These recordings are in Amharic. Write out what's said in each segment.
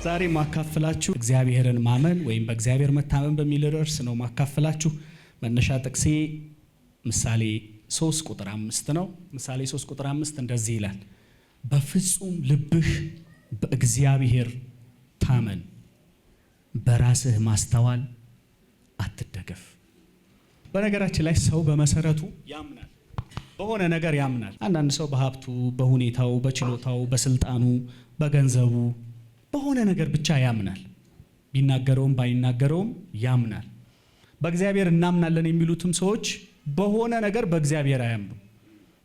ዛሬ ማካፈላችሁ እግዚአብሔርን ማመን ወይም በእግዚአብሔር መታመን በሚል ርዕስ ነው ማካፈላችሁ። መነሻ ጥቅሴ ምሳሌ 3 ቁጥር 5 ነው። ምሳሌ 3 ቁጥር 5 እንደዚህ ይላል፣ በፍጹም ልብህ በእግዚአብሔር ታመን፣ በራስህ ማስተዋል አትደገፍ። በነገራችን ላይ ሰው በመሰረቱ ያምናል፣ በሆነ ነገር ያምናል። አንዳንድ ሰው በሀብቱ፣ በሁኔታው፣ በችሎታው፣ በስልጣኑ፣ በገንዘቡ በሆነ ነገር ብቻ ያምናል። ቢናገረውም ባይናገረውም ያምናል። በእግዚአብሔር እናምናለን የሚሉትም ሰዎች በሆነ ነገር በእግዚአብሔር አያምኑም።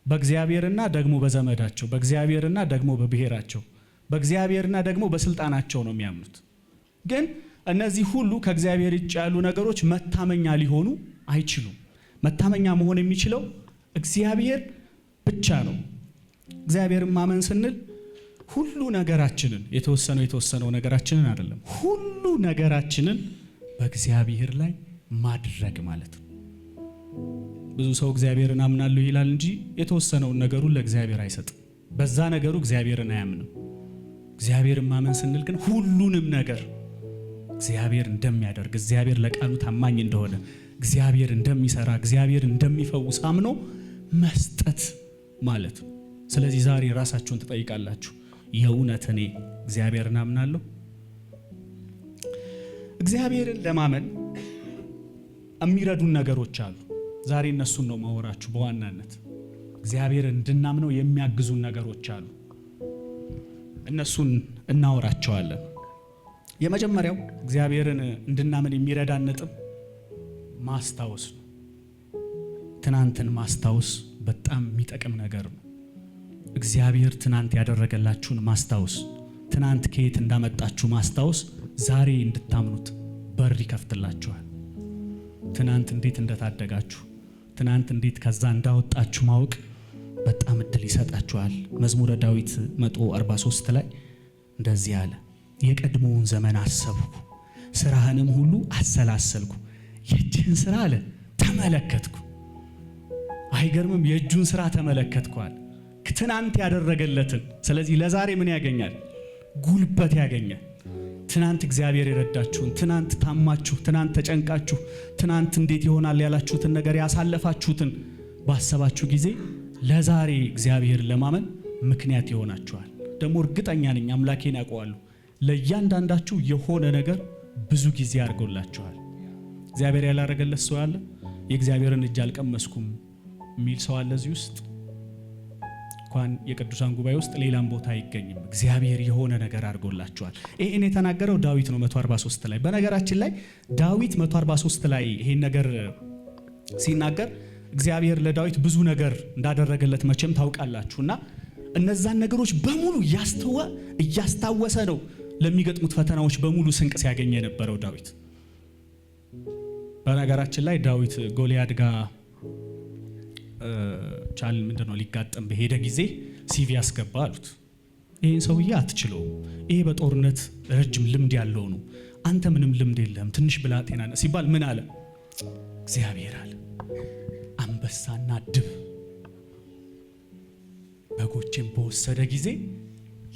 በእግዚአብሔርና ደግሞ በዘመዳቸው፣ በእግዚአብሔርና ደግሞ በብሔራቸው፣ በእግዚአብሔርና ደግሞ በስልጣናቸው ነው የሚያምኑት። ግን እነዚህ ሁሉ ከእግዚአብሔር ውጭ ያሉ ነገሮች መታመኛ ሊሆኑ አይችሉም። መታመኛ መሆን የሚችለው እግዚአብሔር ብቻ ነው። እግዚአብሔርን ማመን ስንል ሁሉ ነገራችንን የተወሰነው ነገራችንን አይደለም፣ ሁሉ ነገራችንን በእግዚአብሔር ላይ ማድረግ ማለት ነው። ብዙ ሰው እግዚአብሔርን አምናለሁ ይላል እንጂ የተወሰነውን ነገሩን ለእግዚአብሔር አይሰጥም። በዛ ነገሩ እግዚአብሔርን አያምንም። እግዚአብሔርን ማመን ስንል ግን ሁሉንም ነገር እግዚአብሔር እንደሚያደርግ፣ እግዚአብሔር ለቃሉ ታማኝ እንደሆነ፣ እግዚአብሔር እንደሚሰራ፣ እግዚአብሔር እንደሚፈውስ አምኖ መስጠት ማለት ነው። ስለዚህ ዛሬ ራሳችሁን ትጠይቃላችሁ፣ የእውነት እኔ እግዚአብሔርን አምናለሁ? እግዚአብሔርን ለማመን የሚረዱን ነገሮች አሉ። ዛሬ እነሱን ነው ማወራችሁ በዋናነት። እግዚአብሔርን እንድናምነው የሚያግዙን ነገሮች አሉ። እነሱን እናወራቸዋለን። የመጀመሪያው እግዚአብሔርን እንድናምን የሚረዳን ነጥብ ማስታወስ ነው። ትናንትን ማስታወስ በጣም የሚጠቅም ነገር ነው። እግዚአብሔር ትናንት ያደረገላችሁን ማስታወስ፣ ትናንት ከየት እንዳመጣችሁ ማስታወስ ዛሬ እንድታምኑት በር ይከፍትላችኋል። ትናንት እንዴት እንደታደጋችሁ፣ ትናንት እንዴት ከዛ እንዳወጣችሁ ማወቅ በጣም እድል ይሰጣችኋል። መዝሙረ ዳዊት 143 ላይ እንደዚህ አለ፣ የቀድሞውን ዘመን አሰብኩ፣ ስራህንም ሁሉ አሰላሰልኩ፣ የእጅህን ስራ አለ ተመለከትኩ። አይገርምም? የእጁን ስራ ተመለከትኳል፣ ትናንት ያደረገለትን። ስለዚህ ለዛሬ ምን ያገኛል? ጉልበት ያገኛል። ትናንት እግዚአብሔር የረዳችሁን፣ ትናንት ታማችሁ፣ ትናንት ተጨንቃችሁ፣ ትናንት እንዴት ይሆናል ያላችሁትን ነገር ያሳለፋችሁትን ባሰባችሁ ጊዜ ለዛሬ እግዚአብሔር ለማመን ምክንያት ይሆናችኋል። ደግሞ እርግጠኛ ነኝ አምላኬን ያውቀዋለሁ፣ ለእያንዳንዳችሁ የሆነ ነገር ብዙ ጊዜ አድርጎላችኋል። እግዚአብሔር ያላረገለት ሰው አለ? የእግዚአብሔርን እጅ አልቀመስኩም የሚል ሰው አለ እዚህ ውስጥ? እንኳን የቅዱሳን ጉባኤ ውስጥ ሌላም ቦታ አይገኝም። እግዚአብሔር የሆነ ነገር አድርጎላችኋል። ይሄን የተናገረው ዳዊት ነው 143 ላይ። በነገራችን ላይ ዳዊት 143 ላይ ይሄን ነገር ሲናገር እግዚአብሔር ለዳዊት ብዙ ነገር እንዳደረገለት መቼም ታውቃላችሁና እነዛን ነገሮች በሙሉ እያስታወሰ ነው ለሚገጥሙት ፈተናዎች በሙሉ ስንቅ ሲያገኝ የነበረው ዳዊት። በነገራችን ላይ ዳዊት ጎልያድ ጋር ቻል ምንድነው ሊጋጠም በሄደ ጊዜ ሲቪ ያስገባ አሉት። ይሄን ሰውዬ አትችለውም፣ ይሄ በጦርነት ረጅም ልምድ ያለው ነው፣ አንተ ምንም ልምድ የለህም፣ ትንሽ ብላቴና ነህ ሲባል ምን አለ? እግዚአብሔር አለ አንበሳና ድብ በጎቼን በወሰደ ጊዜ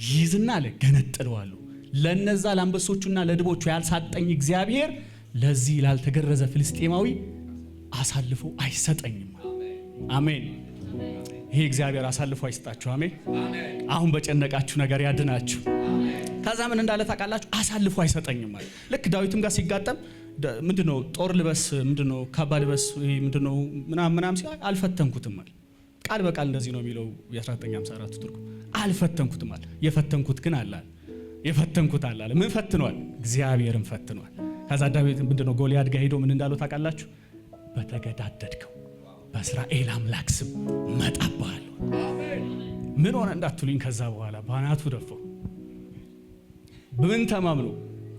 ይዝና አለ ገነጥለዋለሁ። ለነዛ ለአንበሶቹና ለድቦቹ ያልሳጠኝ እግዚአብሔር ለዚህ ላልተገረዘ ፍልስጤማዊ አሳልፎ አይሰጠኝም። አሜን። ይሄ እግዚአብሔር አሳልፎ አይሰጣችሁ። አሜን። አሁን በጨነቃችሁ ነገር ያድናችሁ። ከዛ ምን እንዳለ ታውቃላችሁ? አሳልፎ አይሰጠኝም ማለት። ልክ ዳዊትም ጋር ሲጋጠም ምንድነው ጦር ልበስ፣ ምንድነው ካባ ልበስ፣ ምንድነው ምናምን ሲል አልፈተንኩትም ማለት። ቃል በቃል እንደዚህ ነው የሚለው የ1954 ትርጉም። አልፈተንኩትም ማለት። የፈተንኩት ግን አለ። የፈተንኩት አለ። ምን ፈትኗል? እግዚአብሔርን ፈትኗል። ከዛ ዳዊት ምንድነው ጎልያድ ጋር ሄዶ ምን እንዳለው ታውቃላችሁ? በተገዳደድከው በእስራኤል አምላክ ስም መጣብሃለሁ። ምን ሆነ እንዳትሉኝ፣ ከዛ በኋላ ባናቱ ደፎ በምን ተማምኖ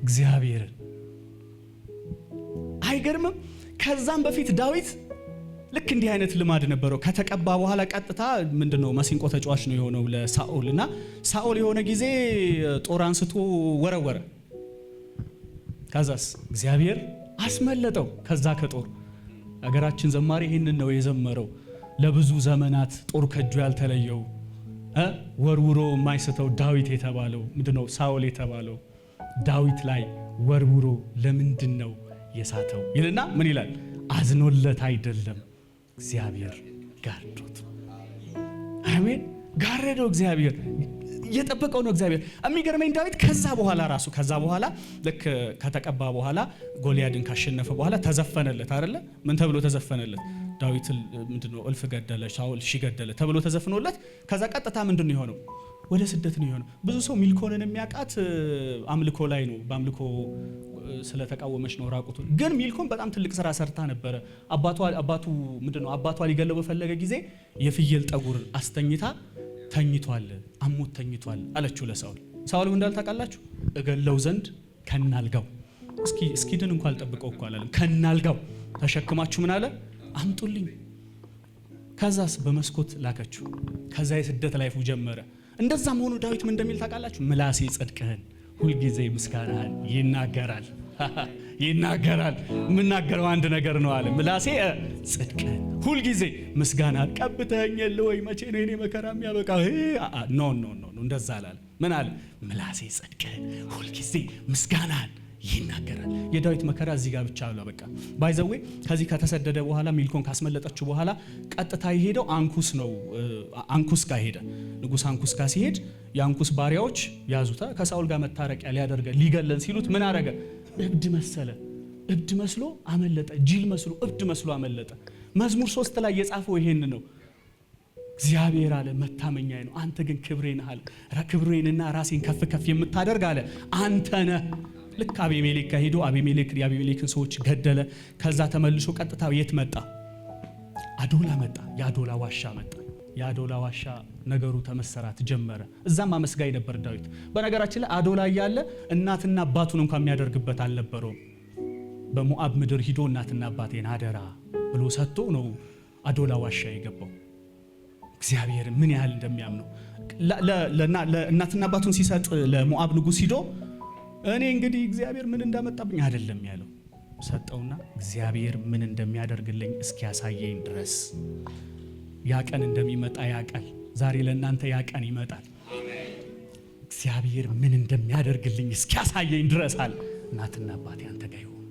እግዚአብሔርን። አይገርምም? ከዛም በፊት ዳዊት ልክ እንዲህ አይነት ልማድ ነበረው። ከተቀባ በኋላ ቀጥታ ምንድነው መሲንቆ ተጫዋች ነው የሆነው ለሳኦል። እና ሳኦል የሆነ ጊዜ ጦር አንስቶ ወረወረ። ከዛስ እግዚአብሔር አስመለጠው ከዛ ከጦር። አገራችን ዘማሪ ይህንን ነው የዘመረው። ለብዙ ዘመናት ጦር ከእጁ ያልተለየው ወርውሮ የማይስተው ዳዊት የተባለው ምንድነው ሳኦል የተባለው ዳዊት ላይ ወርውሮ ለምንድን ነው የሳተው ይልና ምን ይላል? አዝኖለት አይደለም፣ እግዚአብሔር ጋርዶት። አሜን። ጋረደው እግዚአብሔር፣ እየጠበቀው ነው እግዚአብሔር። የሚገርመኝ ዳዊት ከዛ በኋላ ልክ ከተቀባ በኋላ ጎልያድን ካሸነፈ በኋላ ተዘፈነለት አይደለ? ምን ተብሎ ተዘፈነለት? ዳዊት ምንድነው እልፍ ገደለ፣ ሳኦል ሺህ ገደለ ተብሎ ተዘፍኖለት ከዛ ቀጥታ ምንድነው የሆነው? ወደ ስደት ነው የሆነው። ብዙ ሰው ሚልኮልን የሚያውቃት አምልኮ ላይ ነው። በአምልኮ ስለተቃወመች ነው ራቁቱን። ግን ሚልኮን በጣም ትልቅ ስራ ሰርታ ነበረ። አባቷ ሊገለው በፈለገ ጊዜ የፍየል ጠጉር አስተኝታ ተኝቷል፣ አሞት ተኝቷል አለችው ለሳኦል። ሳኦል እንዳል ታውቃላችሁ? እገለው ዘንድ ከናልጋው እስኪ ድን እንኳን አልጠብቀው እኮ አላለም። ከናልጋው ተሸክማችሁ ምን አለ? አምጡልኝ። ከዛስ በመስኮት ላከችው። ከዛ የስደት ላይፉ ጀመረ። እንደዛም ሆኖ ዳዊት ምን እንደሚል ታውቃላችሁ? ምላሴ ጽድቅህን ሁልጊዜ ምስጋናህን ይናገራል። የምናገረው አንድ ነገር ነው አለ። ምላሴ ጽድቅህን ሁልጊዜ ምስጋናህን። ቀብተኸኝ የለ ወይ? መቼ ነው የኔ መከራ የሚያበቃው? ኖ እንደዛ አላለ። ምን አለ? ምላሴ ጽድቅህን ሁልጊዜ ምስጋናህን ይናገራል። የዳዊት መከራ እዚህ ጋር ብቻ አለ። በቃ ባይዘዌ ከዚህ ከተሰደደ በኋላ ሚልኮን ካስመለጠችው በኋላ ቀጥታ የሄደው አንኩስ ነው። አንኩስ ጋር ሄደ። ንጉስ አንኩስ ጋር ሲሄድ የአንኩስ ባሪያዎች ያዙታ። ከሳኦል ጋር መታረቂያ ሊያደርገ ሊገለን ሲሉት ምን አረገ? እብድ መስሎ አመለጠ። ጅል መስሎ እብድ መስሎ አመለጠ። መዝሙር 3 ላይ የጻፈው ይሄን ነው። እግዚአብሔር አለ መታመኛዬ ነው፣ አንተ ግን ክብሬ ነህ አለ። ክብሬንና ራሴን ከፍ ከፍ የምታደርግ አለ አንተ ነህ። ልክ አቤሜሌክ ከሄዶ የአቤሜሌክን ሰዎች ገደለ። ከዛ ተመልሶ ቀጥታ የት መጣ? አዶላ መጣ። የአዶላ ዋሻ መጣ። የአዶላ ዋሻ ነገሩ ተመሰራት ጀመረ። እዛም አመስጋኝ ነበር ዳዊት። በነገራችን ላይ አዶላ እያለ እናትና አባቱን እንኳን የሚያደርግበት አልነበረውም። በሞአብ ምድር ሂዶ እናትና አባቴን አደራ ብሎ ሰጥቶ ነው አዶላ ዋሻ የገባው። እግዚአብሔር ምን ያህል እንደሚያምነው ለእናትና አባቱን ሲሰጥ ለሞአብ ንጉስ ሂዶ እኔ እንግዲህ እግዚአብሔር ምን እንዳመጣብኝ አይደለም ያለው። ሰጠውና እግዚአብሔር ምን እንደሚያደርግልኝ እስኪያሳየኝ ድረስ ያ ቀን እንደሚመጣ ያውቃል። ዛሬ ለእናንተ ያ ቀን ይመጣል። እግዚአብሔር ምን እንደሚያደርግልኝ እስኪያሳየኝ ድረስ አለ። እናትና አባቴ አንተ ጋር ይሁን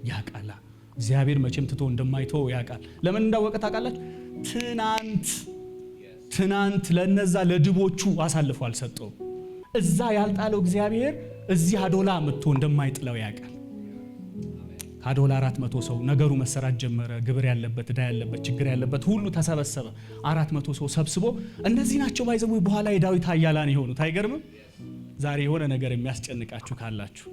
ያውቃል። እግዚአብሔር መቼም ትቶ እንደማይተው ያውቃል። ለምን እንዳወቀ ታውቃላችሁ? ትናንት ለነዛ ለድቦቹ አሳልፎ አልሰጠውም። እዛ ያልጣለው እግዚአብሔር እዚህ አዶላ መጥቶ እንደማይጥለው ያውቃል። ከአዶላ 400 ሰው ነገሩ መሰራት ጀመረ። ግብር ያለበት፣ ዕዳ ያለበት፣ ችግር ያለበት ሁሉ ተሰበሰበ። 400 ሰው ሰብስቦ እነዚህ ናቸው ባይዘው በኋላ የዳዊት ኃያላን የሆኑት። አይገርምም? ዛሬ የሆነ ነገር የሚያስጨንቃችሁ ካላችሁ፣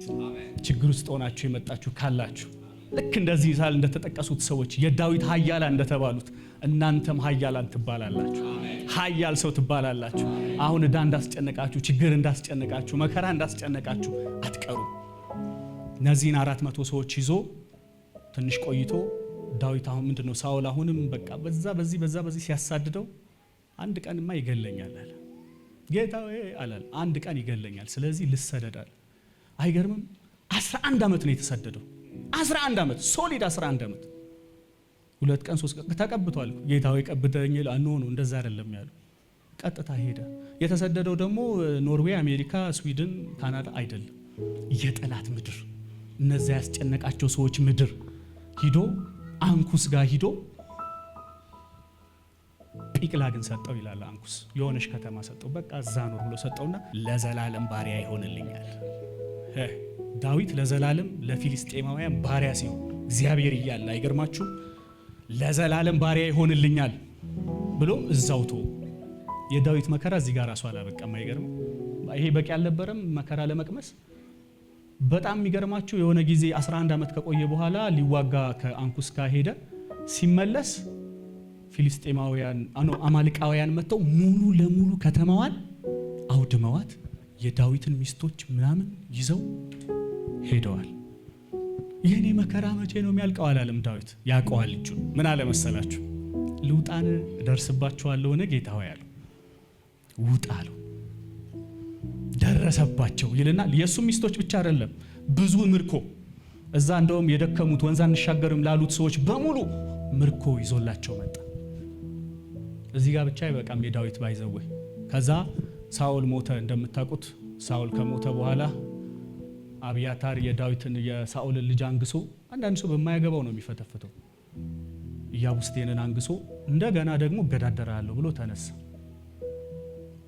ችግር ውስጥ ሆናችሁ የመጣችሁ ካላችሁ፣ ልክ እንደዚህ ሳል እንደተጠቀሱት ሰዎች የዳዊት ኃያላን እንደተባሉት እናንተም ኃያላን ትባላላችሁ። ኃያል ሰው ትባላላችሁ። አሁን ዕዳ እንዳስጨነቃችሁ፣ ችግር እንዳስጨነቃችሁ፣ መከራ እንዳስጨነቃችሁ አትቀሩ። እነዚህን 400 ሰዎች ይዞ ትንሽ ቆይቶ ዳዊት አሁን ምንድነው ሳኦል አሁንም በቃ በዚህ ሲያሳድደው አንድ ቀንማ ይገለኛል አለ። ጌታዬ አላል አንድ ቀን ይገለኛል፣ ስለዚህ ልሰደዳል። አይገርምም? 11 ዓመት ነው የተሰደደው። 11 ዓመት ሶሊድ 11 ዓመት 2 ቀን 3 ቀን ተቀብቷል። ጌታዬ ቀብተኝ ነው እንደዛ አይደለም ያለው። ቀጥታ ሄደ። የተሰደደው ደግሞ ኖርዌይ፣ አሜሪካ፣ ስዊድን፣ ካናዳ አይደለም፣ የጠላት ምድር፣ እነዛ ያስጨነቃቸው ሰዎች ምድር ሂዶ አንኩስ ጋር ሂዶ ጲቅላግን ሰጠው ይላል። አንኩስ የሆነች ከተማ ሰጠው። በቃ እዛ ኖር ብሎ ሰጠውና ለዘላለም ባሪያ ይሆንልኛል። ዳዊት ለዘላለም ለፊሊስጤማውያን ባሪያ ሲሆን እግዚአብሔር እያለ አይገርማችሁ? ለዘላለም ባሪያ ይሆንልኛል ብሎ እዛውቶ የዳዊት መከራ እዚህ ጋር ራሱ አላበቃም። አይገርም? ይሄ በቂ አልነበረም መከራ ለመቅመስ። በጣም የሚገርማችሁ የሆነ ጊዜ 11 ዓመት ከቆየ በኋላ ሊዋጋ ከአንኩስ ጋር ሄደ። ሲመለስ ፊሊስጤማውያን አማልቃውያን መጥተው ሙሉ ለሙሉ ከተማዋን አውድመዋት የዳዊትን ሚስቶች ምናምን ይዘው ሄደዋል። የኔ መከራ መቼ ነው የሚያልቀው አላለም ዳዊት። ያውቀዋል ልጁ። ምን አለ መሰላችሁ? ልውጣን ደርስባቸዋለሁ ሆነ ጌታ ሆይ አለው። ውጣ አለው። ደረሰባቸው ይልና የሱ ሚስቶች ብቻ አይደለም ብዙ ምርኮ እዛ እንደውም የደከሙት ወንዝ አንሻገርም ላሉት ሰዎች በሙሉ ምርኮ ይዞላቸው መጣ። እዚህ ጋር ብቻ አይበቃም የዳዊት ባይዘው። ከዛ ሳኦል ሞተ። እንደምታውቁት ሳኦል ከሞተ በኋላ አብያታር የዳዊትን የሳኦልን ልጅ አንግሶ፣ አንዳንድ ሰው በማያገባው ነው የሚፈተፍተው። ኢያቡስቴንን አንግሶ እንደገና ደግሞ እገዳደራለሁ ብሎ ተነሳ።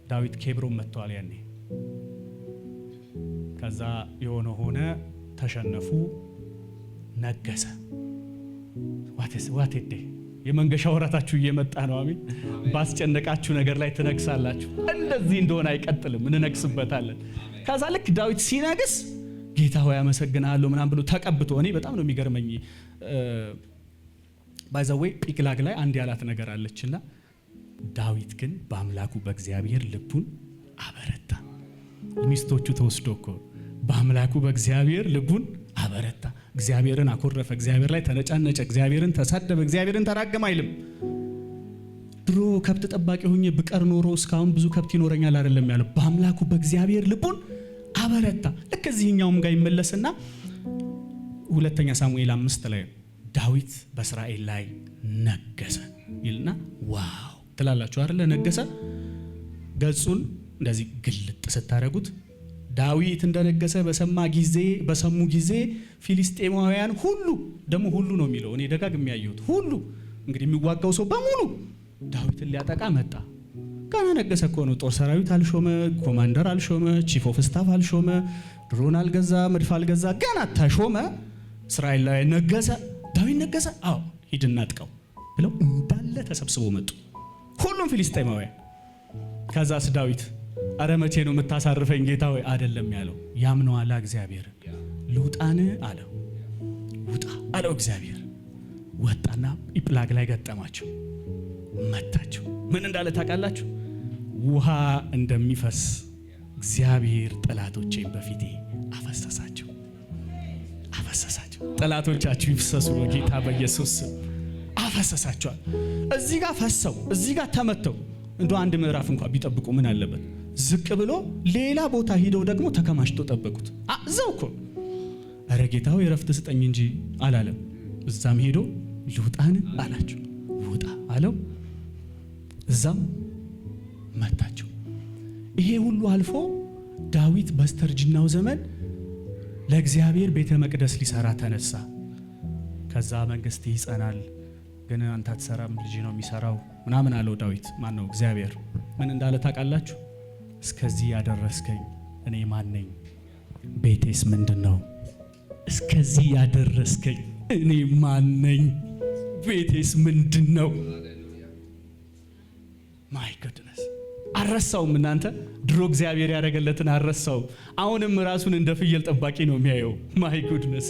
ዳዊት ኬብሮን መጥቷል ያኔ። ከዛ የሆነ ሆነ፣ ተሸነፉ፣ ነገሰ። ዋቴዴ የመንገሻ ወራታችሁ እየመጣ ነው። አሜን። ባስጨነቃችሁ ነገር ላይ ትነግሳላችሁ። እንደዚህ እንደሆነ አይቀጥልም፣ እንነግስበታለን። ከዛ ልክ ዳዊት ሲነግስ ጌታ ሆይ አመሰግናለሁ ምናምን ብሎ ተቀብቶ፣ እኔ በጣም ነው የሚገርመኝ። ባይዘዌ ጲቅላግ ላይ አንድ ያላት ነገር አለችና ዳዊት ግን በአምላኩ በእግዚአብሔር ልቡን አበረታ። ሚስቶቹ ተወስዶ እኮ በአምላኩ በእግዚአብሔር ልቡን አበረታ። እግዚአብሔርን አኮረፈ፣ እግዚአብሔር ላይ ተነጫነጨ፣ እግዚአብሔርን ተሳደበ፣ እግዚአብሔርን ተራገመ አይልም። ድሮ ከብት ጠባቂ ሆኜ ብቀር ኖሮ እስካሁን ብዙ ከብት ይኖረኛል አይደለም ያለው። በአምላኩ በእግዚአብሔር ልቡን አበረታ። ልክ እዚህኛውም ጋር ይመለስና ሁለተኛ ሳሙኤል 5 ላይ ዳዊት በእስራኤል ላይ ነገሰ ይልና ዋው ትላላችሁ አይደለ? ነገሰ። ገጹን እንደዚህ ግልጥ ስታረጉት ዳዊት እንደነገሰ በሰሙ ጊዜ ፊሊስጤማውያን ሁሉ፣ ደግሞ ሁሉ ነው የሚለው፣ እኔ ደጋግሜ ያየሁት ሁሉ፣ እንግዲህ የሚዋጋው ሰው በሙሉ ዳዊትን ሊያጠቃ መጣ። ገና ነገሰ እኮ ነው። ጦር ሰራዊት አልሾመ፣ ኮማንደር አልሾመ፣ ቺፍ ኦፍ ስታፍ አልሾመ፣ ድሮን አልገዛ፣ መድፍ አልገዛ፣ ገና ተሾመ። እስራኤል ላይ ነገሰ። ዳዊት ነገሰ። አዎ ሂድና ጥቀው ብለው እንዳለ ተሰብስበው መጡ ሁሉም ፊሊስጤማውያን። ከዛስ ዳዊት አረ መቼ ነው የምታሳርፈኝ ጌታ ሆይ? አይደለም ያለው፣ ያምነዋል እግዚአብሔር። ልውጣን አለው። ውጣ አለው እግዚአብሔር። ወጣና ጲቅላግ ላይ ገጠማቸው፣ መታቸው። ምን እንዳለ ታውቃላችሁ? ውሃ እንደሚፈስ እግዚአብሔር ጠላቶቼን በፊቴ አፈሰሳቸው። ጠላቶቻችሁ ይፍሰሱ በጌታ በኢየሱስ ስም። አፈሰሳቸዋል። እዚህ ጋር ፈሰው፣ እዚህ ጋር ተመተው፣ እንደው አንድ ምዕራፍ እንኳን ቢጠብቁ ምን አለበት? ዝቅ ብሎ ሌላ ቦታ ሂደው ደግሞ ተከማችቶ ጠበቁት። እዛው እኮ አረ ጌታ ሆይ ረፍት ስጠኝ እንጂ አላለም። እዛም ሄዶ ልውጣን አላቸው። ውጣ አለው። እዛም መታቸው። ይሄ ሁሉ አልፎ ዳዊት በስተርጅናው ዘመን ለእግዚአብሔር ቤተ መቅደስ ሊሰራ ተነሳ። ከዛ መንግስት ይጸናል፣ ግን አንተ አትሰራም፣ ልጅ ነው የሚሰራው ምናምን አለው ዳዊት። ማን ነው? እግዚአብሔር። ምን እንዳለ ታውቃላችሁ? እስከዚህ ያደረስከኝ እኔ ማን ነኝ? ቤቴስ ምንድነው? እስከዚህ ያደረስከኝ እኔ ማን ነኝ? ቤቴስ ምንድነው? ማይ ጉድነስ። አረሳውም። እናንተ ድሮ እግዚአብሔር ያደረገለትን አረሳው። አሁንም ራሱን እንደ ፍየል ጠባቂ ነው የሚያየው። ማይ ጉድነስ።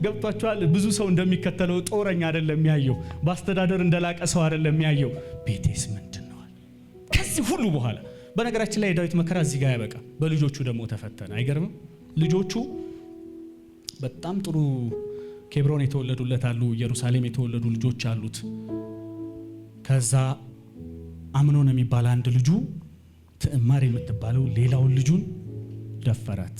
ገብቷችኋል? ብዙ ሰው እንደሚከተለው ጦረኛ አይደለም የሚያየው። በአስተዳደር እንደላቀ ሰው አይደለም የሚያየው። ቤቴስ ምንድነው? ከዚህ ሁሉ በኋላ በነገራችን ላይ የዳዊት መከራ እዚህ ጋር ያበቃ። በልጆቹ ደግሞ ተፈተነ። አይገርምም? ልጆቹ በጣም ጥሩ ኬብሮን የተወለዱለት አሉ፣ ኢየሩሳሌም የተወለዱ ልጆች አሉት። ከዛ አምኖን የሚባል አንድ ልጁ ትዕማር የምትባለው ሌላውን ልጁን ደፈራት።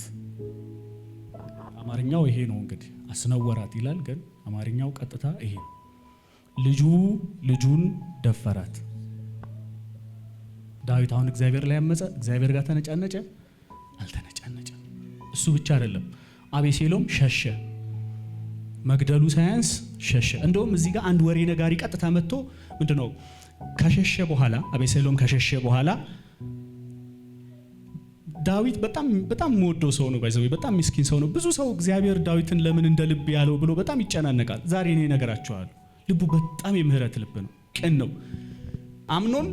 አማርኛው ይሄ ነው እንግዲህ፣ አስነወራት ይላል፣ ግን አማርኛው ቀጥታ ይሄ ነው። ልጁን ደፈራት። ዳዊት አሁን እግዚአብሔር ላይ ያመፀ፣ እግዚአብሔር ጋር ተነጫነጨ? አልተነጫነጨ። እሱ ብቻ አይደለም፣ አቤሴሎም ሸሸ። መግደሉ ሳያንስ ሸሸ። እንደውም እዚህ ጋር አንድ ወሬ ነጋሪ ቀጥታ መጥቶ ምንድነው ከሸሸ በኋላ፣ አቤሴሎም ከሸሸ በኋላ ዳዊት በጣም የምወደው ሰው ነው፣ ባይዘው በጣም ምስኪን ሰው ነው። ብዙ ሰው እግዚአብሔር ዳዊትን ለምን እንደ ልብ ያለው ብሎ በጣም ይጨናነቃል። ዛሬ እኔ ነገራቸዋለሁ። ልቡ በጣም የምህረት ልብ ነው፣ ቅን ነው። አምኖን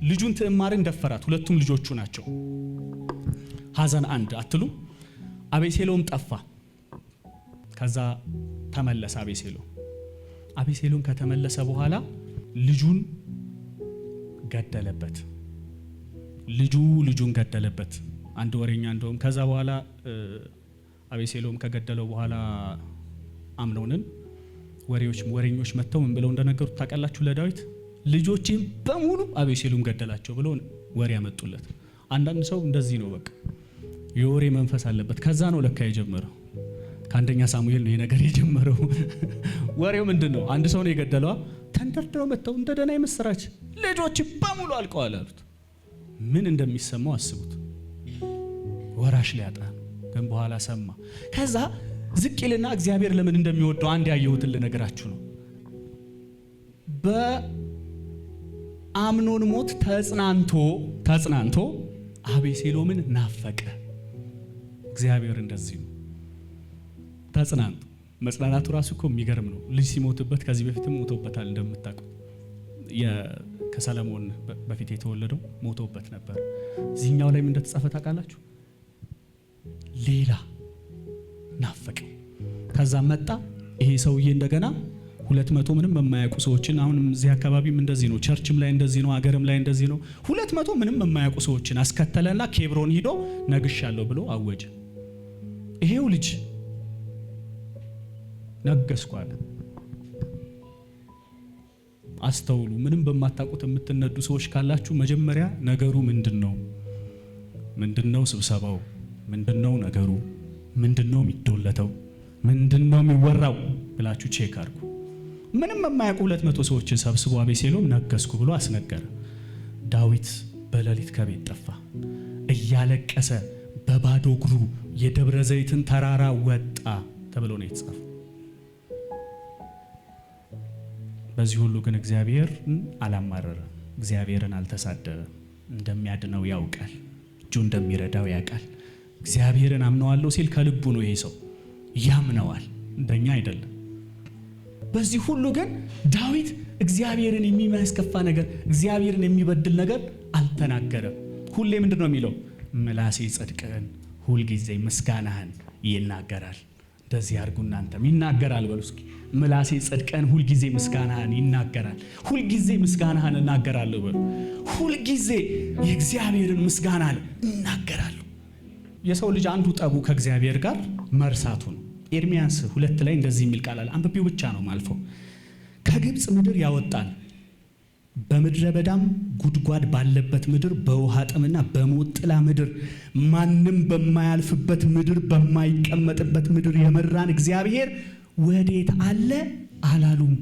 ልጁን ትዕማርን ደፈራት። ሁለቱም ልጆቹ ናቸው። ሐዘን አንድ አትሉ። አቤሴሎም ጠፋ። ከዛ ተመለሰ አቤሴሎም ከተመለሰ በኋላ ልጁን ገደለበት። ልጁን ገደለበት። አንድ ወሬኛ እንደውም ከዛ በኋላ አቤሴሎም ከገደለው በኋላ አምኖንን ወሬኞች መጥተው ምን ብለው እንደነገሩት ታውቃላችሁ? ለዳዊት ልጆችን በሙሉ አቤሴሎም ገደላቸው ብለው ወሬ ያመጡለት። አንዳንድ ሰው እንደዚህ ነው፣ በቃ የወሬ መንፈስ አለበት። ከዛ ነው ለካ የጀመረው። ከአንደኛ ሳሙኤል ነው የነገር የጀመረው። ወሬው ምንድነው? አንድ ሰው ነው የገደለው። ተንደርድረው መጥተው እንደደና የምስራች ልጆች በሙሉ አልቀዋል አሉት። ምን እንደሚሰማው አስቡት። ወራሽ ሊያጣ ግን በኋላ ሰማ። ከዛ ዝቅ ይልና እግዚአብሔር ለምን እንደሚወደው አንድ ያየሁትን ልነግራችሁ ነው። በአምኖን ሞት ተጽናንቶ አቤሴሎምን ናፈቀ። እግዚአብሔር እንደዚህ ነው፣ ተጽናንቶ መጽናናቱ ራሱ እኮ የሚገርም ነው። ልጅ ሲሞትበት ከዚህ በፊትም ሞቶበታል እንደምታውቁ። ከሰለሞን በፊት የተወለደው ሞቶበት ነበር። እዚህኛው ላይ ምን እንደተጻፈ ታውቃላችሁ? ሌላ ናፈቀው። ከዛ መጣ ይሄ ሰውዬ እንደገና 200 ምንም የማያውቁ ሰዎችን፣ አሁንም እዚህ አካባቢም እንደዚህ ነው፣ ቸርችም ላይ እንደዚህ ነው፣ አገርም ላይ እንደዚህ ነው። 200 ምንም የማያውቁ ሰዎችን አስከተለና ኬብሮን ሂዶ ነግሻለሁ ብሎ አወጀ። ይሄው ልጅ ነገስኩ አለ። አስተውሉ። ምንም በማታውቁት የምትነዱ ሰዎች ካላችሁ መጀመሪያ ነገሩ ምንድነው? ምንድነው ስብሰባው? ምንድነው ነገሩ? ምንድነው የሚዶለተው? ምንድነው የሚወራው ብላችሁ ቼክ አድርጉ። ምንም የማያውቁ 200 ሰዎችን ሰብስቦ አቤሴሎም ነገስኩ ብሎ አስነገረ። ዳዊት በሌሊት ከቤት ጠፋ። እያለቀሰ በባዶ እግሩ የደብረ ዘይትን ተራራ ወጣ ተብሎ ነው የተጻፈው። በዚህ ሁሉ ግን እግዚአብሔርን አላማረረ፣ እግዚአብሔርን አልተሳደበ። እንደሚያድነው ያውቃል፣ እጁ እንደሚረዳው ያውቃል። እግዚአብሔርን አምነዋለሁ ሲል ከልቡ ነው። ይሄ ሰው ያምነዋል፣ እንደኛ አይደለም። በዚህ ሁሉ ግን ዳዊት እግዚአብሔርን የሚያስከፋ ነገር፣ እግዚአብሔርን የሚበድል ነገር አልተናገረም። ሁሌ ምንድን ነው የሚለው? ምላሴ ጽድቅህን ሁልጊዜ ምስጋናህን ይናገራል። እንደዚህ አድርጉ እናንተም ይናገራል በሉ እስኪ። ምላሴ ጽድቅህን ሁልጊዜ ምስጋናህን ይናገራል። ሁልጊዜ ምስጋናህን እናገራለሁ በሉ። ሁልጊዜ የእግዚአብሔርን ምስጋና እናገራለሁ። የሰው ልጅ አንዱ ጠቡ ከእግዚአብሔር ጋር መርሳቱ ነው። ኤርምያስ 2 ላይ እንደዚህ የሚል ቃል አለ። አንብቤው ብቻ ነው ማልፈው። ከግብፅ ምድር ያወጣን፣ በምድረ በዳም ጉድጓድ ባለበት ምድር፣ በውሃ ጥምና በሞት ጥላ ምድር፣ ማንም በማያልፍበት ምድር፣ በማይቀመጥበት ምድር የመራን እግዚአብሔር ወዴት አለ አላሉም።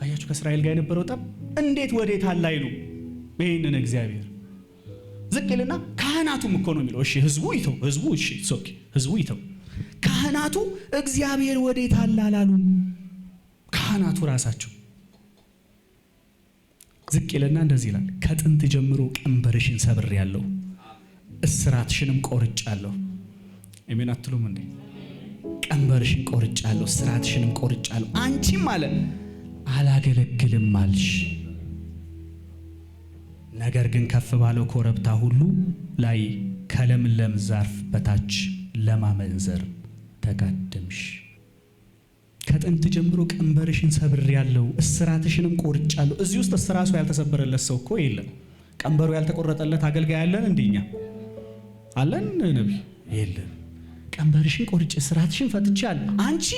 አያችሁ፣ ከእስራኤል ጋር የነበረው ጠብ እንዴት ወዴት አለ አይሉ። ይህንን እግዚአብሔር ዝቅ ይልና ካህናቱም እኮ ነው የሚለው። እሺ ህዝቡ ይተው፣ ህዝቡ ይተው። ካህናቱ እግዚአብሔር ወዴት አለ አላሉም። ካህናቱ ራሳቸው ዝቅ ይልና እንደዚህ ይላል፣ ከጥንት ጀምሮ ቀንበርሽን ሰብሬያለሁ፣ እስራትሽንም ቆርጫለሁ። አሜን አትሉም እንዴ? ቀንበርሽን ቆርጫለሁ፣ እስራትሽንም ቆርጫለሁ። አንቺም አለ አላገለግልም አልሽ፣ ነገር ግን ከፍ ባለው ኮረብታ ሁሉ ላይ ከለምለም ዛፍ በታች ለማመንዘር ተጋደምሽ። ከጥንት ጀምሮ ቀንበርሽን ሰብሬያለሁ፣ እስራትሽንም ቆርጫለሁ። እዚህ ውስጥ እስራቱ ያልተሰበረለት ሰው እኮ የለም። ቀንበሩ ያልተቆረጠለት አገልጋይ አለን? እንደኛ አለን? ነብይ የለም። ቀንበርሽን ቆርጬ እስራትሽን ፈትቻለሁ፣ አንቺ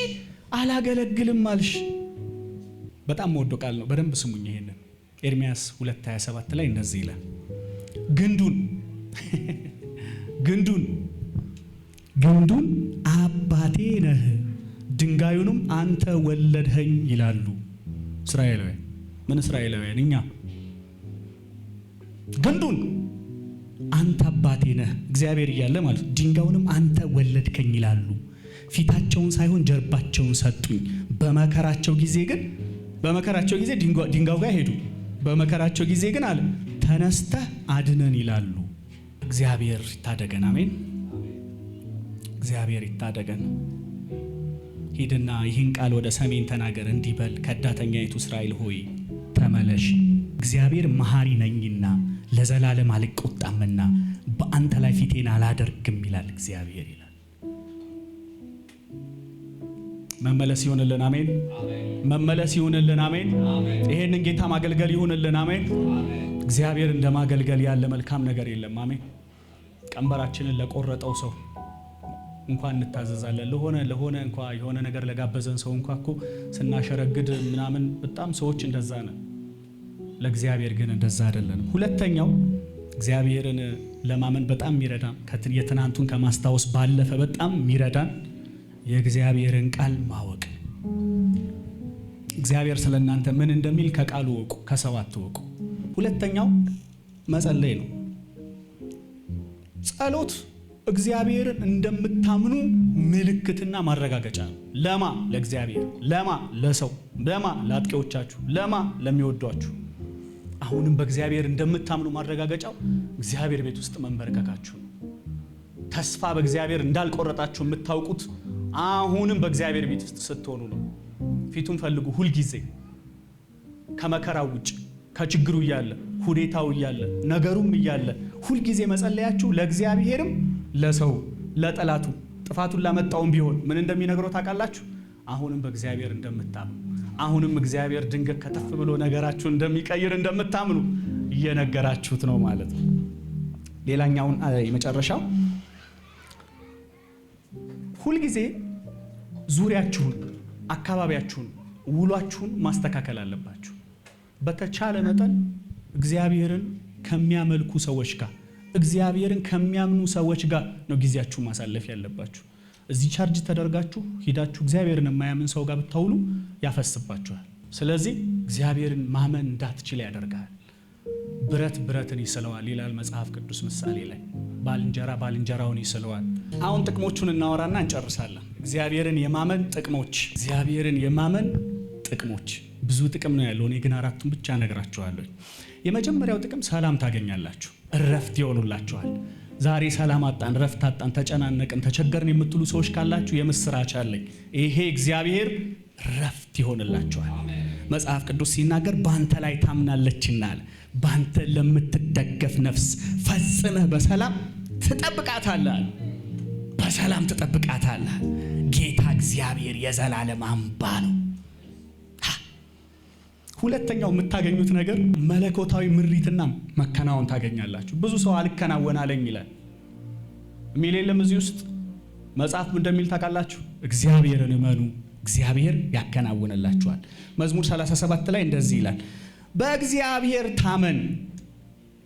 አላገለግልም አልሽ። በጣም ወዶ ቃል ነው። በደንብ ስሙኝ። ይሄንን ኤርምያስ 2:27 ላይ እንደዚህ ይላል፣ ግንዱን አባቴ ነህ፣ ድንጋዩንም አንተ ወለድኸኝ ይላሉ እስራኤላውያን። ምን እስራኤላውያን? እኛ። ግንዱን አንተ አባቴ ነህ እግዚአብሔር እያለ ማለት ነው። ድንጋዩንም አንተ ወለድከኝ ይላሉ። ፊታቸውን ሳይሆን ጀርባቸውን ሰጡኝ። በመከራቸው ጊዜ ድንጋዩ ጋር ሄዱ። በመከራቸው ጊዜ ግን አለ ተነስተህ አድነን ይላሉ። እግዚአብሔር ይታደገን። አሜን። እግዚአብሔር ይታደገን። ሂድና ይህን ቃል ወደ ሰሜን ተናገር፣ እንዲህ በል፣ ከዳተኛይቱ እስራኤል ሆይ ተመለሽ፣ እግዚአብሔር መሐሪ ነኝና ለዘላለም አልቆጣምና በአንተ ላይ ፊቴን አላደርግም ይላል እግዚአብሔር ይላል። መመለስ ይሁንልን። አሜን። መመለስ ይሁንልን። አሜን። ይሄንን ጌታ ማገልገል ይሁንልን። አሜን። እግዚአብሔር እንደማገልገል ያለ መልካም ነገር የለም። አሜን። ቀንበራችንን ለቆረጠው ሰው እንኳን እንታዘዛለን። ለሆነ እንኳን የሆነ ነገር ለጋበዘን ሰው እንኳን እኮ ስናሸረግድ ምናምን በጣም ሰዎች እንደዛ ነው። ለእግዚአብሔር ግን እንደዛ አይደለም። ሁለተኛው እግዚአብሔርን ለማመን በጣም የሚረዳን የትናንቱን ከማስታወስ ባለፈ በጣም የሚረዳን የእግዚአብሔርን ቃል ማወቅ። እግዚአብሔር ስለእናንተ ምን እንደሚል ከቃሉ ወቁ፣ ከሰው አትወቁ። ሁለተኛው መጸለይ ነው። ጸሎት እግዚአብሔርን እንደምታምኑ ምልክትና ማረጋገጫ ነው። ለማ ለእግዚአብሔር፣ ለማ ለሰው፣ ለማ ለአጥቂዎቻችሁ፣ ለማ ለሚወዷችሁ። አሁንም በእግዚአብሔር እንደምታምኑ ማረጋገጫው እግዚአብሔር ቤት ውስጥ መንበርከካችሁ ነው። ተስፋ በእግዚአብሔር እንዳልቆረጣችሁ የምታውቁት አሁንም በእግዚአብሔር ቤት ውስጥ ስትሆኑ ነው። ፊቱን ፈልጉ ሁልጊዜ። ከመከራው ውጭ ከችግሩ እያለ ሁኔታው እያለ ነገሩም እያለ ሁልጊዜ መጸለያችሁ ለእግዚአብሔርም ለሰው ለጠላቱ ጥፋቱን ላመጣውም ቢሆን ምን እንደሚነግረው ታውቃላችሁ? አሁንም በእግዚአብሔር እንደምታምኑ፣ አሁንም እግዚአብሔር ድንገት ከተፍ ብሎ ነገራችሁን እንደሚቀይር እንደምታምኑ እየነገራችሁት ነው ማለት ነው። ሌላኛውን የመጨረሻው ሁልጊዜ ዙሪያችሁን፣ አካባቢያችሁን፣ ውሏችሁን ማስተካከል አለባችሁ። በተቻለ መጠን እግዚአብሔርን ከሚያመልኩ ሰዎች ጋር፣ እግዚአብሔርን ከሚያምኑ ሰዎች ጋር ነው ጊዜያችሁ ማሳለፍ ያለባችሁ። እዚህ ቻርጅ ተደርጋችሁ ሂዳችሁ እግዚአብሔርን የማያምን ሰው ጋር ብታውሉ ያፈስባችኋል። ስለዚህ እግዚአብሔርን ማመን እንዳትችል ያደርጋል። ብረት ብረትን ይስለዋል ይላል መጽሐፍ ቅዱስ ምሳሌ ላይ። ባልንጀራ ባልንጀራውን ይስለዋል። አሁን ጥቅሞቹን እናወራና እንጨርሳለን። እግዚአብሔርን የማመን ጥቅሞች፣ እግዚአብሔርን የማመን ጥቅሞች ብዙ ጥቅም ነው ያለው። እኔ ግን አራቱን ብቻ ነግራችኋለሁ። የመጀመሪያው ጥቅም ሰላም ታገኛላችሁ፣ እረፍት ይሆኑላችኋል። ዛሬ ሰላም አጣን፣ እረፍት አጣን፣ ተጨናነቅን፣ ተቸገርን የምትሉ ሰዎች ካላችሁ የምስራች አለኝ። ይሄ እግዚአብሔር እረፍት ይሆንላችኋል። መጽሐፍ ቅዱስ ሲናገር በአንተ ላይ ታምናለችና አለ። በአንተ ለምትደገፍ ነፍስ ፈጽመህ በሰላም ትጠብቃታለህ። በሰላም ትጠብቃታለህ። ጌታ እግዚአብሔር የዘላለም አምባ ነው። ሁለተኛው የምታገኙት ነገር መለኮታዊ ምሪትና መከናወን ታገኛላችሁ። ብዙ ሰው አልከናወን አለኝ ይላል የሚል የለም እዚህ ውስጥ። መጽሐፍ እንደሚል ታውቃላችሁ? እግዚአብሔርን እመኑ፣ እግዚአብሔር ያከናውንላችኋል። መዝሙር 37 ላይ እንደዚህ ይላል፣ በእግዚአብሔር ታመን፣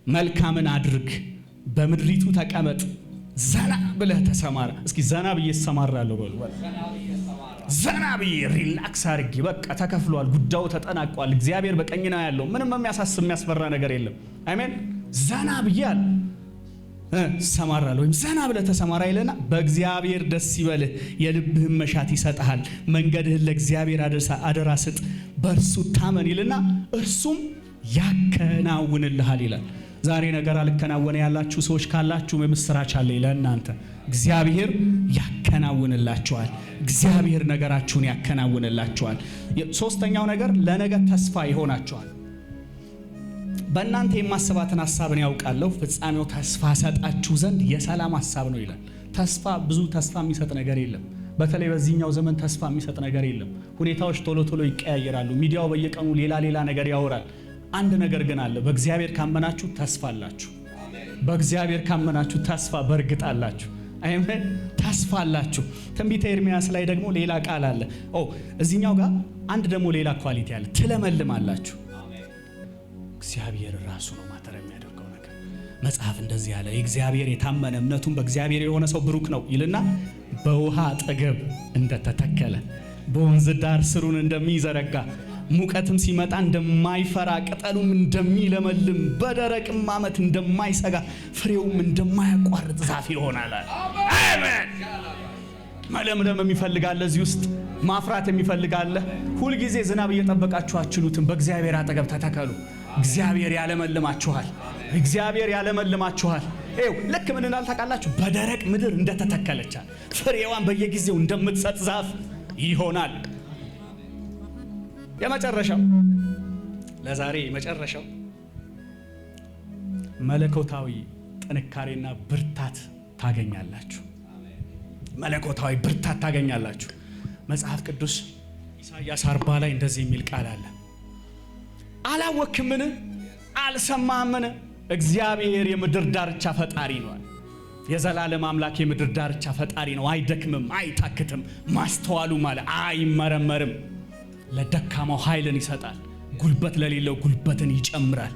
መልካምን አድርግ፣ በምድሪቱ ተቀመጥ፣ ዘና ብለህ ተሰማራ። እስኪ ዘና ብዬ ተሰማራለሁ በሉ። ዘና ብዬ ሪላክስ አድርጌ በቃ ተከፍሏል፣ ጉዳዩ ተጠናቋል፣ እግዚአብሔር በቀኝ ነው ያለው፣ ምንም የሚያሳስብ የሚያስፈራ ነገር የለም። አሜን። ዘና ብዬ አለ ሰማራለሁ፣ ወይም ዘና ብለህ ተሰማራ ይለና በእግዚአብሔር ደስ ይበልህ፣ የልብህን መሻት ይሰጥሃል፣ መንገድህን ለእግዚአብሔር አደራ ስጥ፣ በእርሱ ታመን ይልና እርሱም ያከናውንልሃል ይላል። ዛሬ ነገር አልከናወነ ያላችሁ ሰዎች ካላችሁ የምስራች አለ ለእናንተ። እግዚአብሔር ያከናውንላችኋል። እግዚአብሔር ነገራችሁን ያከናውንላችኋል። ሶስተኛው ነገር ለነገ ተስፋ ይሆናችኋል። በእናንተ የማስባትን ሐሳብን ያውቃለሁ፣ ፍጻሜው ተስፋ ሰጣችሁ ዘንድ የሰላም ሐሳብ ነው ይላል። ተስፋ ብዙ ተስፋ የሚሰጥ ነገር የለም። በተለይ በዚህኛው ዘመን ተስፋ የሚሰጥ ነገር የለም። ሁኔታዎች ቶሎ ቶሎ ይቀያየራሉ። ሚዲያው በየቀኑ ሌላ ነገር ያወራል። አንድ ነገር ግን አለ። በእግዚአብሔር ካመናችሁ ተስፋ አላችሁ። በእግዚአብሔር ካመናችሁ ተስፋ በእርግጥ አላችሁ። አሜን። ተስፋ አላችሁ። ትንቢተ ኤርምያስ ላይ ደግሞ ሌላ ቃል አለ። እዚህኛው ጋር አንድ ደግሞ ሌላ ኳሊቲ አለ። ትለመልማላችሁ። እግዚአብሔር ራሱ ነው ማተር የሚያደርገው ነገር። መጽሐፍ እንደዚህ ያለ የእግዚአብሔር የታመነ እምነቱን በእግዚአብሔር የሆነ ሰው ብሩክ ነው ይልና በውሃ አጠገብ እንደተተከለ በወንዝ ዳር ስሩን እንደሚዘረጋ ሙቀትም ሲመጣ እንደማይፈራ ቅጠሉም እንደሚለመልም በደረቅም ዓመት እንደማይሰጋ ፍሬውም እንደማያቋርጥ ዛፍ ይሆናል። አሜን። መለምለም የሚፈልጋለ እዚህ ውስጥ ማፍራት የሚፈልጋለ። ሁልጊዜ ዝናብ እየጠበቃችሁ አትችሉትም። በእግዚአብሔር አጠገብ ተተከሉ። እግዚአብሔር ያለመልማችኋል። እግዚአብሔር ያለመልማችኋል። ልክ ምን እንዳል ታውቃላችሁ? በደረቅ ምድር እንደተተከለቻል ፍሬዋን በየጊዜው እንደምትሰጥ ዛፍ ይሆናል። የመጨረሻው ለዛሬ የመጨረሻው መለኮታዊ ጥንካሬና ብርታት ታገኛላችሁ። መለኮታዊ ብርታት ታገኛላችሁ። መጽሐፍ ቅዱስ ኢሳይያስ 40 ላይ እንደዚህ የሚል ቃል አለ። አላወክምን? አልሰማህምን? እግዚአብሔር የምድር ዳርቻ ፈጣሪ ነው። የዘላለም አምላክ የምድር ዳርቻ ፈጣሪ ነው። አይደክምም፣ አይታክትም፣ ማስተዋሉ ማለት አይመረመርም። ለደካማው ኃይልን ይሰጣል፣ ጉልበት ለሌለው ጉልበትን ይጨምራል።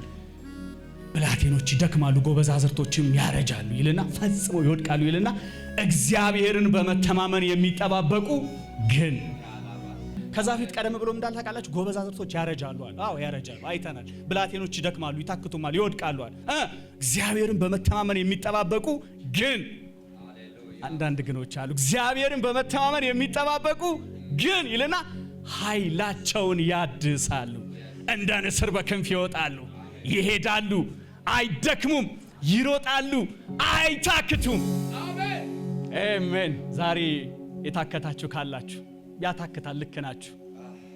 ብላቴኖች ይደክማሉ፣ ጎበዛዝርቶችም ያረጃሉ ይልና ፈጽመው ይወድቃሉ ይልና እግዚአብሔርን በመተማመን የሚጠባበቁ ግን ከዛ ፊት ቀደም ብሎ እንዳል ታውቃላችሁ? ጎበዛዝርቶች ያረጃሉ አለ። አዎ ያረጃሉ፣ አይተናል። ብላቴኖች ይደክማሉ፣ ይታክቱማል፣ ይወድቃሉ አለ። እግዚአብሔርን በመተማመን የሚጠባበቁ ግን አንዳንድ ግኖች አሉ እግዚአብሔርን በመተማመን የሚጠባበቁ ግን ይልና ኃይላቸውን ያድሳሉ፣ እንደ ንስር በክንፍ ይወጣሉ፣ ይሄዳሉ፣ አይደክሙም፣ ይሮጣሉ፣ አይታክቱም። አሜን። ዛሬ የታከታችሁ ካላችሁ ያታክታል፣ ልክ ናችሁ።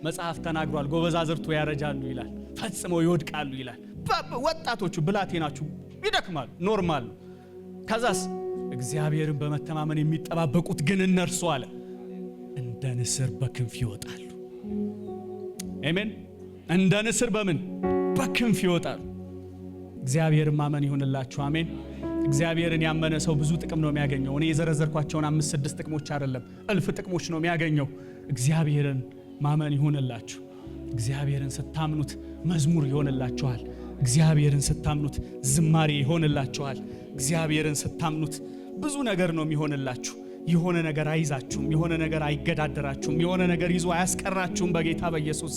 መጽሐፍ ተናግሯል፣ ጎበዛዝርቱ ያረጃሉ ይላል፣ ፈጽመው ይወድቃሉ ይላል። ወጣቶቹ ብላቴናችሁ ይደክማሉ፣ ኖርማል። ከዛስ እግዚአብሔርን በመተማመን የሚጠባበቁት ግን እነርሱ አለ እንደ ንስር በክንፍ ይወጣሉ። አሜን። እንደ ንስር በምን በክንፍ ይወጣሉ። እግዚአብሔርን ማመን ይሁንላችሁ። አሜን። እግዚአብሔርን ያመነ ሰው ብዙ ጥቅም ነው የሚያገኘው። እኔ የዘረዘርኳቸውን 5-6 ጥቅሞች አይደለም እልፍ ጥቅሞች ነው የሚያገኘው። እግዚአብሔርን ማመን ይሁንላችሁ። እግዚአብሔርን ስታምኑት መዝሙር ይሆንላችኋል። እግዚአብሔርን ስታምኑት ዝማሬ ይሆንላችኋል። እግዚአብሔርን ስታምኑት ብዙ ነገር ነው የሚሆንላችሁ። የሆነ ነገር አይዛችሁም፣ የሆነ ነገር አይገዳደራችሁም፣ የሆነ ነገር ይዞ አያስቀራችሁም በጌታ በኢየሱስ